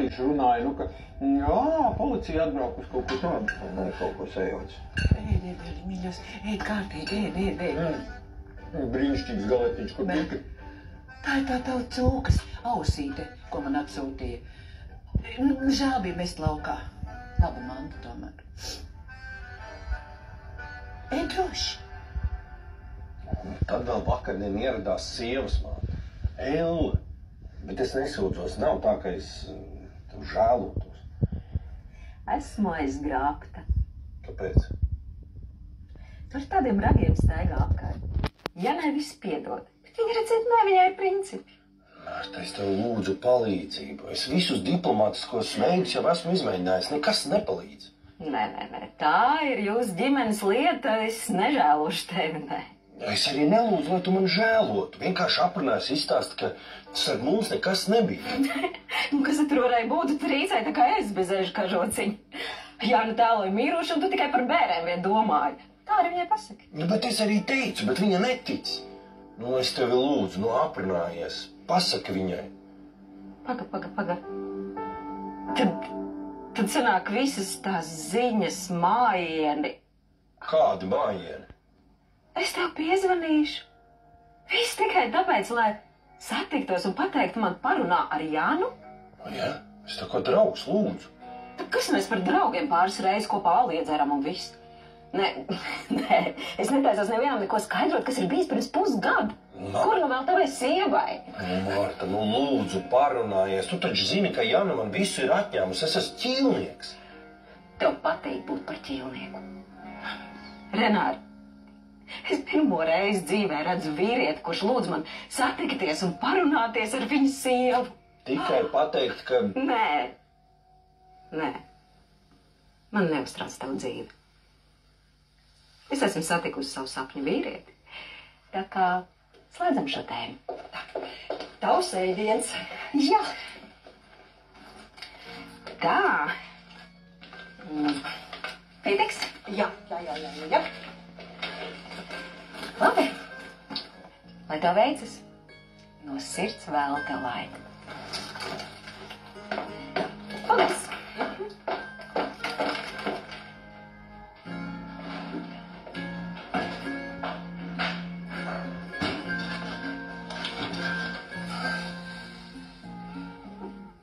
Jānis runāja, nu, ka, policija atbraukus kaut ko tādu. Nē, kaut ko sajots. Ēd, mīļos, ēd kārtīgi, ēd. Brīnišķīgs galetiņš, ko tika. Tā ir tā tava cūkas ausīte, ko man atsūtīja. Žēl bija mest laukā. Laba manta tomēr. Ēd droši. Tad vēl vakardien ieradās sievas māte. Elle. Bet es nesūdzos, nav tā, ka es tev žēlotos. Esmu aizgrābta. Kāpēc? Tur ar tādiem ragiem staigā apkārt. Janai viss piedod, bet viņa redzēt, viņai ir principi. Mārta, es tev lūdzu palīdzību. Es visus diplomātiskos veidus jau esmu izmēģinājis. Nekas nepalīdz. Nē. Tā ir jūsu ģimenes lieta. Es nežēlošu tevi, nē. Es arī nelūdzu, lai tu man žēlotu. Vienkārši aprunājas izstāst, ka starp mums nekas nebija. Kas tur varēja būt? Tu rīcēji tā kā es bez ežu kažociņa. Jāna tēloja mīruši, un tu tikai par bērēm vien domāji. Tā arī viņai pasaka. Bet es arī teicu, bet viņa netic. Es tevi lūdzu, aprunājies. Pasaka viņai. Paga. Tad sanāk visas tās ziņas, mājieni. Kādi mājieni? Es tev piezvanīšu. Viss tikai tāpēc, lai satiktos un pateiktu man parunā ar Jānu. Jā, es tā kā draugs lūdzu. Tad kas mēs par draugiem pāris reizes kopā aliedzeram un viss? Nē, es netaisos nevienam neko skaidrot, kas ir bijis pirms pusgada. Kur nu vēl tavai sievai? Marta, lūdzu, parunājies. Tu taču zini, ka Jana man visu ir atņēmusi. Es esmu ķīlnieks. Tev patīk būt par ķīlnieku. Renāri, es pirmo reizi dzīvē redzu vīrieti, kurš lūdz man satikties un parunāties ar viņu sievu. Tikai pateikt, ka... Nē. Man neuztrauc tavu dzīvi. Es esmu satikusi savu sapņu vīrieti. Tā kā slēdzam šo tēmu. Tavs ēdiens. Jā. Tā. Pietiks? Jā. Labi. Lai tev veicas. No sirds vēl tev laimi. Paldies.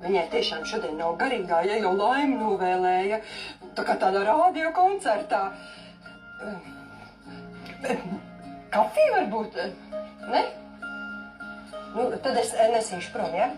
Viņai tiešām šodien nav garīgā, ja jau laimi novēlēja, tā kā tādā rādio koncertā. Kafija varbūt, ne? Tad es nesīšu prom, ja?